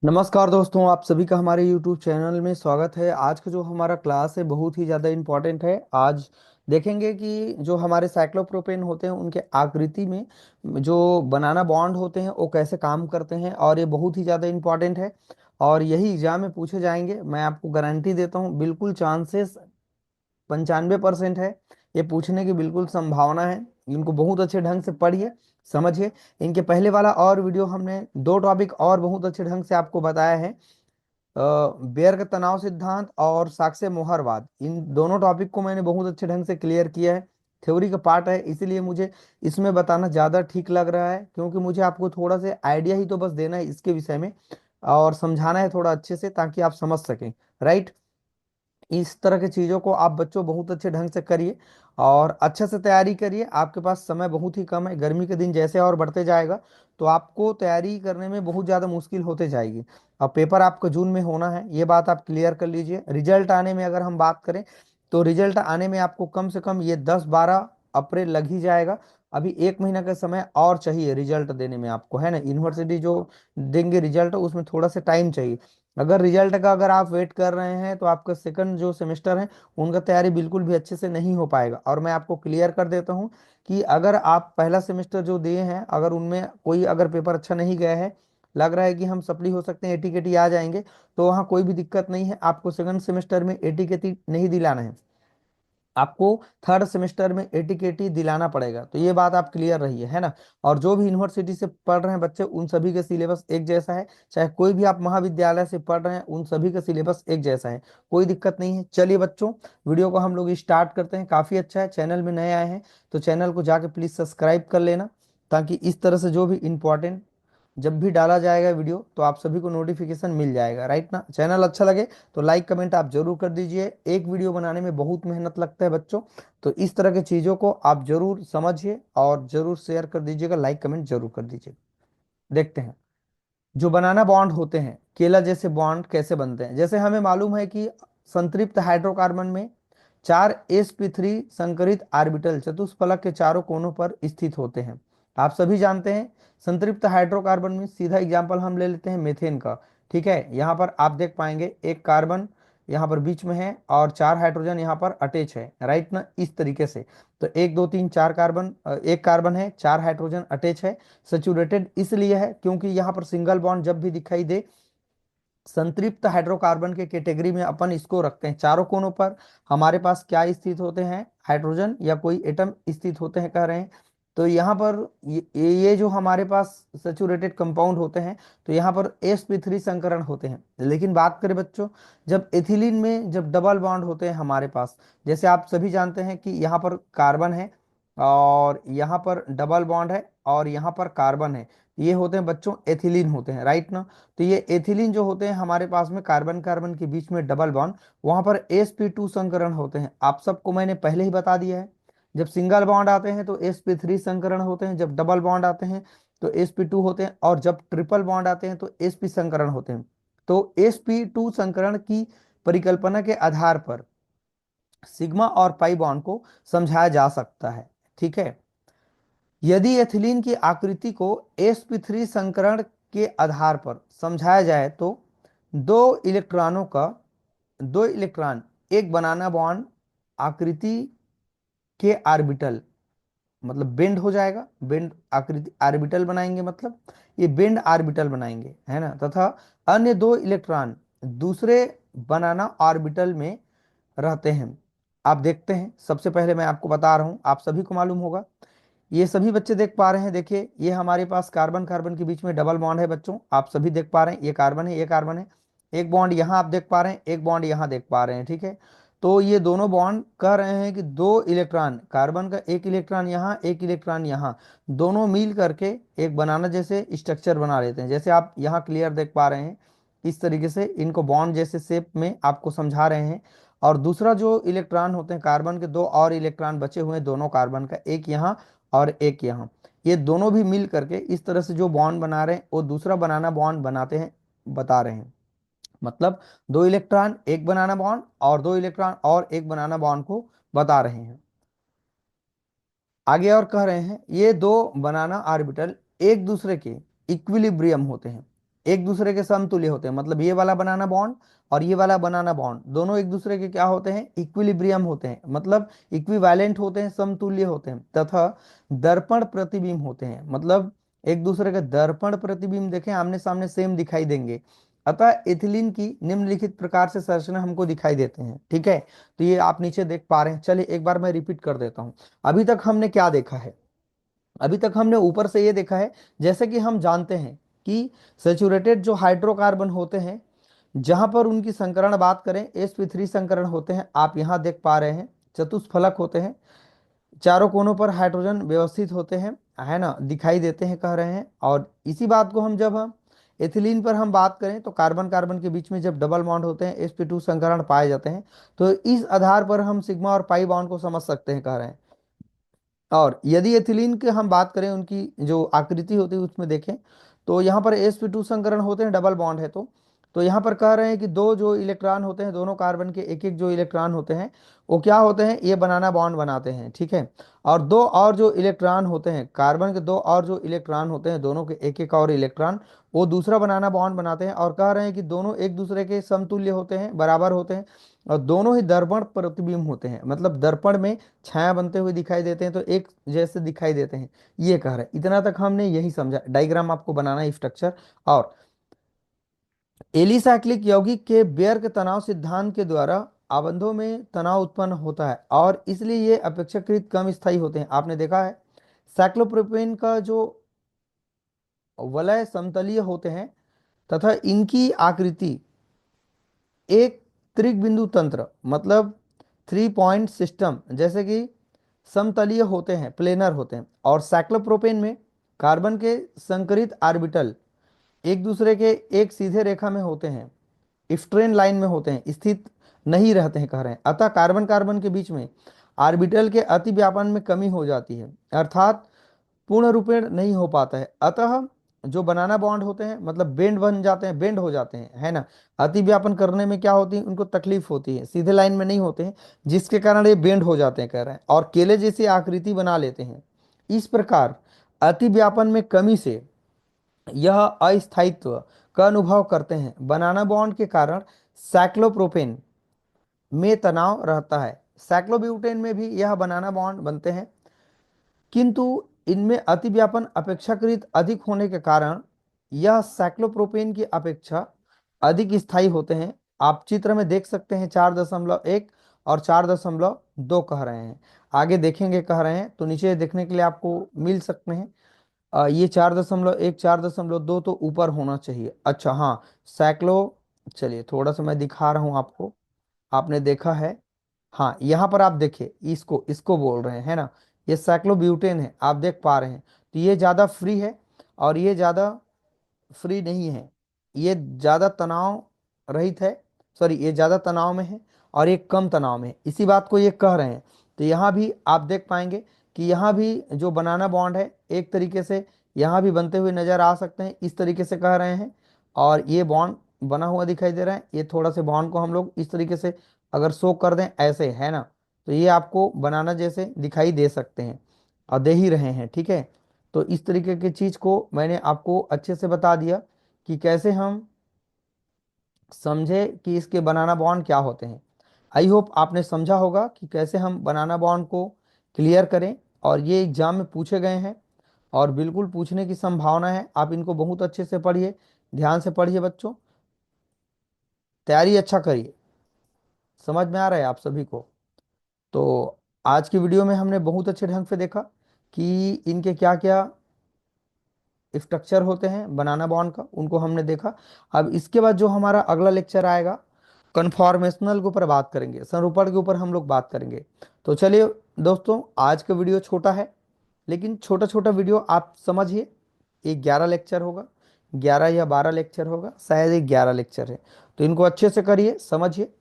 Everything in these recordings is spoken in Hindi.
नमस्कार दोस्तों, आप सभी का हमारे YouTube चैनल में स्वागत है। आज का जो हमारा क्लास है बहुत ही ज़्यादा इम्पोर्टेंट है। आज देखेंगे कि जो हमारे साइक्लोप्रोपेन होते हैं उनके आकृति में जो बनाना बॉन्ड होते हैं वो कैसे काम करते हैं, और ये बहुत ही ज़्यादा इम्पोर्टेंट है और यही एग्जाम में पूछे जाएंगे। मैं आपको गारंटी देता हूँ, बिल्कुल चांसेस 95% है, ये पूछने की बिल्कुल संभावना है। इनको बहुत अच्छे ढंग से पढ़िए, समझिए। इनके पहले वाला और वीडियो हमने दो टॉपिक और बहुत अच्छे ढंग से आपको बताया है। बेयर का तनाव सिद्धांत और साक्ष्य मोहरवाद, इन दोनों टॉपिक को मैंने बहुत अच्छे ढंग से क्लियर किया है। थ्योरी का पार्ट है, इसीलिए मुझे इसमें बताना ज़्यादा ठीक लग रहा है, क्योंकि मुझे आपको थोड़ा सा आइडिया ही तो बस देना है इसके विषय में, और समझाना है थोड़ा अच्छे से ताकि आप समझ सकें। राइट। इस तरह की चीज़ों को आप बच्चों बहुत अच्छे ढंग से करिए और अच्छे से तैयारी करिए। आपके पास समय बहुत ही कम है, गर्मी के दिन जैसे और बढ़ते जाएगा तो आपको तैयारी करने में बहुत ज़्यादा मुश्किल होते जाएगी। अब पेपर आपका जून में होना है, ये बात आप क्लियर कर लीजिए। रिजल्ट आने में अगर हम बात करें तो रिजल्ट आने में आपको कम से कम ये 10-12 अप्रैल लग ही जाएगा। अभी एक महीना का समय और चाहिए रिजल्ट देने में आपको, है ना। यूनिवर्सिटी जो देंगे रिजल्ट उसमें थोड़ा सा टाइम चाहिए। अगर रिजल्ट का अगर आप वेट कर रहे हैं तो आपका सेकंड जो सेमेस्टर है उनका तैयारी बिल्कुल भी अच्छे से नहीं हो पाएगा। और मैं आपको क्लियर कर देता हूं कि अगर आप पहला सेमेस्टर जो दिए हैं, अगर उनमें कोई अगर पेपर अच्छा नहीं गया है, लग रहा है कि हम सप्ली हो सकते हैं, एटी केटी आ जाएंगे, तो वहाँ कोई भी दिक्कत नहीं है। आपको सेकंड सेमेस्टर में एटी केटी नहीं दिलाना है, आपको थर्ड सेमेस्टर में एटीकेटी दिलाना पड़ेगा। तो ये बात आप क्लियर रही है ना। और जो भी यूनिवर्सिटी से पढ़ रहे हैं बच्चे उन सभी का सिलेबस एक जैसा है, चाहे कोई भी आप महाविद्यालय से पढ़ रहे हैं उन सभी का सिलेबस एक जैसा है, कोई दिक्कत नहीं है। चलिए बच्चों, वीडियो को हम लोग स्टार्ट करते हैं। काफ़ी अच्छा है, चैनल में नए आए हैं तो चैनल को जाके प्लीज़ सब्सक्राइब कर लेना, ताकि इस तरह से जो भी इम्पोर्टेंट जब भी डाला जाएगा वीडियो तो आप सभी को नोटिफिकेशन मिल जाएगा। राइट ना। चैनल अच्छा लगे तो लाइक कमेंट आप जरूर कर दीजिए। एक वीडियो बनाने में बहुत मेहनत लगता है बच्चों, तो इस तरह की चीज़ों को आप जरूर समझिए और जरूर शेयर कर दीजिएगा, लाइक कमेंट जरूर कर दीजिएगा। देखते हैं जो बनाना बॉन्ड होते हैं, केला जैसे बॉन्ड कैसे बनते हैं। जैसे हमें मालूम है कि संतृप्त हाइड्रोकार्बन में 4sp3 संकरित ऑर्बिटल चतुष्फलक के चारों कोनों पर स्थित होते हैं। आप सभी जानते हैं संतृप्त हाइड्रोकार्बन में सीधा एग्जांपल हम ले लेते हैं मीथेन का। ठीक है, यहाँ पर आप देख पाएंगे एक कार्बन यहाँ पर बीच में है और 4 हाइड्रोजन यहाँ पर अटैच है। राइट ना, इस तरीके से। तो 1 2 3 4 कार्बन, एक कार्बन है, 4 हाइड्रोजन अटैच है। सेचुरेटेड इसलिए है क्योंकि यहाँ पर सिंगल बॉन्ड जब भी दिखाई दे संतृप्त हाइड्रोकार्बन के कैटेगरी में अपन इसको रखते हैं। चारों कोनों पर हमारे पास क्या स्थित होते हैं, हाइड्रोजन या कोई एटम स्थित होते हैं कह रहे हैं। तो यहाँ पर ये जो हमारे पास सेचुरेटेड कंपाउंड होते हैं तो यहाँ पर sp3 संकरण होते हैं। लेकिन बात करें बच्चों, जब एथिलीन में जब डबल बॉन्ड होते हैं हमारे पास, जैसे आप सभी जानते हैं कि यहाँ पर कार्बन है और यहाँ पर डबल बॉन्ड है और यहाँ पर कार्बन है, ये होते हैं बच्चों एथिलीन होते हैं। राइट ना। तो ये एथिलीन जो होते हैं हमारे पास में कार्बन कार्बन के बीच में डबल बॉन्ड, वहां पर sp2 संकरण होते हैं। आप सबको मैंने पहले ही बता दिया है। जब सिंगल बॉन्ड आते हैं तो sp3 संकरण होते हैं, जब डबल बॉन्ड आते हैं तो sp2 होते हैं, और जब ट्रिपल बॉन्ड आते हैं तो sp संकरण होते हैं। तो sp2 संकरण की परिकल्पना के आधार पर सिग्मा और पाई बॉन्ड को समझाया जा सकता है। ठीक है। यदि एथिलीन की आकृति को sp3 संकरण के आधार पर समझाया जाए तो दो इलेक्ट्रॉनों का दो इलेक्ट्रॉन एक बनाना बॉन्ड आकृति के ऑर्बिटल, मतलब बेंड हो जाएगा, बेंड आकृति ऑर्बिटल बनाएंगे, मतलब ये बेंड ऑर्बिटल बनाएंगे, है ना। तथा अन्य दो इलेक्ट्रॉन दूसरे बनाना ऑर्बिटल में रहते हैं। आप देखते हैं, सबसे पहले मैं आपको बता रहा हूं, आप सभी को मालूम होगा, ये सभी बच्चे देख पा रहे हैं। देखिए ये हमारे पास कार्बन कार्बन के बीच में डबल बॉन्ड है बच्चों, आप सभी देख पा रहे हैं, ये कार्बन है ये कार्बन है। एक बॉन्ड यहाँ आप देख पा रहे हैं, एक बॉन्ड यहाँ देख पा रहे हैं। ठीक है। तो ये दोनों बॉन्ड कह रहे हैं कि दो इलेक्ट्रॉन, कार्बन का एक इलेक्ट्रॉन यहाँ एक इलेक्ट्रॉन यहाँ, दोनों मिल करके एक बनाना जैसे स्ट्रक्चर बना लेते हैं। जैसे आप यहाँ क्लियर देख पा रहे हैं, इस तरीके से इनको बॉन्ड जैसे शेप में आपको समझा रहे हैं। और दूसरा जो इलेक्ट्रॉन होते हैं, कार्बन के दो और इलेक्ट्रॉन बचे हुए हैं दोनों कार्बन का, एक यहाँ और एक यहाँ, ये दोनों भी मिल करके इस तरह से जो बॉन्ड बना रहे हैं वो दूसरा बनाना बॉन्ड बनाते हैं, बता रहे हैं। मतलब दो इलेक्ट्रॉन एक बनाना बॉन्ड और दो इलेक्ट्रॉन और एक बनाना बॉन्ड को बता रहे हैं। आगे और कह रहे हैं ये दो बनाना ऑर्बिटल एक दूसरे के इक्विलिब्रियम होते हैं, एक दूसरे के समतुल्य होते हैं, मतलब ये वाला बनाना बॉन्ड और ये वाला बनाना बॉन्ड दोनों एक दूसरे के क्या होते हैं, इक्विलिब्रियम होते हैं, मतलब इक्विवेलेंट होते हैं, समतुल्य होते हैं। तथा दर्पण प्रतिबिंब होते हैं, मतलब एक दूसरे के दर्पण प्रतिबिंब देखें आमने सामने सेम दिखाई देंगे। अतः एथिलीन की निम्नलिखित प्रकार से संरचना हमको दिखाई देते हैं। ठीक है, तो ये आप नीचे देख पा रहे हैं। चलिए एक बार मैं रिपीट कर देता हूं। अभी तक हमने क्या देखा है, अभी तक हमने ऊपर से ये देखा है, जैसे कि हम जानते हैं कि सेचुरेटेड जो हाइड्रोकार्बन होते हैं, जहां पर उनकी संकरण बात करें sp3 संकरण होते हैं, आप यहां देख पा रहे हैं चतुष्फलक होते हैं, चारों कोनों पर हाइड्रोजन व्यवस्थित होते हैं, है ना, दिखाई देते हैं कह रहे हैं। और इसी बात को हम जब हम एथिलीन पर हम बात करें तो कार्बन कार्बन के बीच में जब डबल बॉन्ड होते हैं sp2 संकरण पाए जाते हैं, तो इस आधार पर हम सिग्मा और पाई बॉन्ड को समझ सकते हैं कह रहे हैं। और यदि एथिलीन की हम बात करें, उनकी जो आकृति होती है उसमें देखें, तो यहाँ पर sp2 संकरण होते हैं, डबल बॉन्ड है। तो यहाँ पर कह रहे हैं कि दो जो इलेक्ट्रॉन होते हैं, दोनों कार्बन के एक एक जो इलेक्ट्रॉन होते हैं, वो क्या होते हैं, ये बनाना बॉन्ड बनाते हैं। ठीक है, और दो और जो इलेक्ट्रॉन होते हैं, कार्बन के दो और जो इलेक्ट्रॉन होते हैं, दोनों के एक एक और इलेक्ट्रॉन, वो दूसरा बनाना बॉन्ड बनाते हैं। और कह रहे हैं कि दोनों एक दूसरे के समतुल्य होते हैं, बराबर होते हैं, और दोनों ही दर्पण प्रतिबिंब होते हैं, मतलब दर्पण में छाया बनते हुए दिखाई देते हैं, तो एक जैसे दिखाई देते हैं, ये कह रहे हैं। इतना तक हमने यही समझा। डायग्राम आपको बनाना है स्ट्रक्चर। और एलिसाइक्लिक यौगिक के बेयर के तनाव सिद्धांत के द्वारा आबंधों में तनाव उत्पन्न होता है, और इसलिए ये अपेक्षाकृत कम स्थायी होते हैं। आपने देखा है साइक्लोप्रोपेन का जो वलय समतलीय होते हैं, तथा इनकी आकृति एक त्रिबिंदु तंत्र, मतलब 3 पॉइंट सिस्टम जैसे कि समतलीय होते हैं, प्लेनर होते हैं। और साइक्लोप्रोपेन में कार्बन के संकरित ऑर्बिटल एक दूसरे के एक सीधे रेखा में होते हैं, स्ट्रेन लाइन में होते हैं, स्थित नहीं रहते हैं कह रहे हैं। अतः कार्बन कार्बन के बीच में ऑर्बिटल के अति व्यापन में कमी हो जाती है, अर्थात पूर्ण रूपेण नहीं हो पाता है। अतः जो बनाना बॉन्ड होते हैं, मतलब बेंड बन जाते हैं, बेंड हो जाते हैं, है ना। अति व्यापन करने में क्या होती है, उनको तकलीफ होती है, सीधे लाइन में नहीं होते हैं, जिसके कारण ये बेंड हो जाते हैं कह रहे हैं, और केले जैसी आकृति बना लेते हैं। इस प्रकार अति व्यापन में कमी से यह अस्थायित्व का अनुभव करते हैं। बनाना बॉन्ड के कारण साइक्लोप्रोपेन में तनाव रहता है, साइक्लोब्यूटेन में भी यह बनाना बॉन्ड बनते हैं, किंतु इनमें अतिव्यापन अपेक्षाकृत अधिक होने के कारण यह साइक्लोप्रोपेन की अपेक्षा अधिक स्थायी होते हैं। आप चित्र में देख सकते हैं 4.1 और 4.2 कह रहे हैं, आगे देखेंगे कह रहे हैं, तो नीचे देखने के लिए आपको मिल सकते हैं। ये 4.1 4.2 तो ऊपर होना चाहिए। अच्छा हाँ, साइक्लो, चलिए थोड़ा सा मैं दिखा रहा हूँ आपको, आपने देखा है, हाँ यहाँ पर आप देखिए, इसको इसको बोल रहे हैं, है ना, ये साइक्लोब्यूटेन है, आप देख पा रहे हैं। तो ये ज़्यादा फ्री है और ये ज़्यादा फ्री नहीं है, ये ज़्यादा तनाव रहित है, सॉरी ये ज़्यादा तनाव में है और ये कम तनाव में है, इसी बात को ये कह रहे हैं। तो यहाँ भी आप देख पाएंगे कि यहाँ भी जो बनाना बॉन्ड है एक तरीके से यहाँ भी बनते हुए नजर आ सकते हैं, इस तरीके से कह रहे हैं। और ये बॉन्ड बना हुआ दिखाई दे रहा है, ये थोड़ा से बॉन्ड को हम लोग इस तरीके से अगर शो कर दें ऐसे, है ना, तो ये आपको बनाना जैसे दिखाई दे सकते हैं और दे ही रहे हैं। ठीक है, तो इस तरीके की चीज को मैंने आपको अच्छे से बता दिया कि कैसे हम समझे कि इसके बनाना बॉन्ड क्या होते हैं। आई होप आपने समझा होगा कि कैसे हम बनाना बॉन्ड को क्लियर करें, और ये एग्जाम में पूछे गए हैं और बिल्कुल पूछने की संभावना है। आप इनको बहुत अच्छे से पढ़िए, ध्यान से पढ़िए बच्चों, तैयारी अच्छा करिए। समझ में आ रहा है आप सभी को? तो आज की वीडियो में हमने बहुत अच्छे ढंग से देखा कि इनके क्या क्या स्ट्रक्चर होते हैं बनाना बॉन्ड का, उनको हमने देखा। अब इसके बाद जो हमारा अगला लेक्चर आएगा, कन्फॉर्मेशनल के ऊपर बात करेंगे, संरूपण के ऊपर हम लोग बात करेंगे। तो चलिए दोस्तों, आज का वीडियो छोटा है, लेकिन छोटा छोटा वीडियो आप समझिए। ये 11 लेक्चर होगा, 11 या 12 लेक्चर होगा, शायद ये 11 लेक्चर है। तो इनको अच्छे से करिए, समझिए,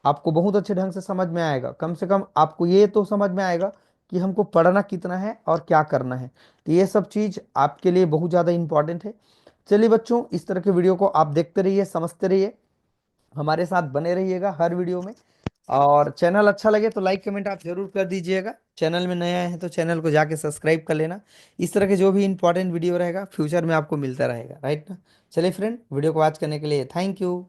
आपको बहुत अच्छे ढंग से समझ में आएगा। कम से कम आपको ये तो समझ में आएगा कि हमको पढ़ना कितना है और क्या करना है। तो ये सब चीज़ आपके लिए बहुत ज़्यादा इंपॉर्टेंट है। चलिए बच्चों, इस तरह के वीडियो को आप देखते रहिए, समझते रहिए, हमारे साथ बने रहिएगा हर वीडियो में। और चैनल अच्छा लगे तो लाइक कमेंट आप जरूर कर दीजिएगा। चैनल में नया है तो चैनल को जाके सब्सक्राइब कर लेना। इस तरह के जो भी इंपॉर्टेंट वीडियो रहेगा फ्यूचर में आपको मिलता रहेगा, राइट ना। चलिए फ्रेंड, वीडियो को वॉच करने के लिए थैंक यू।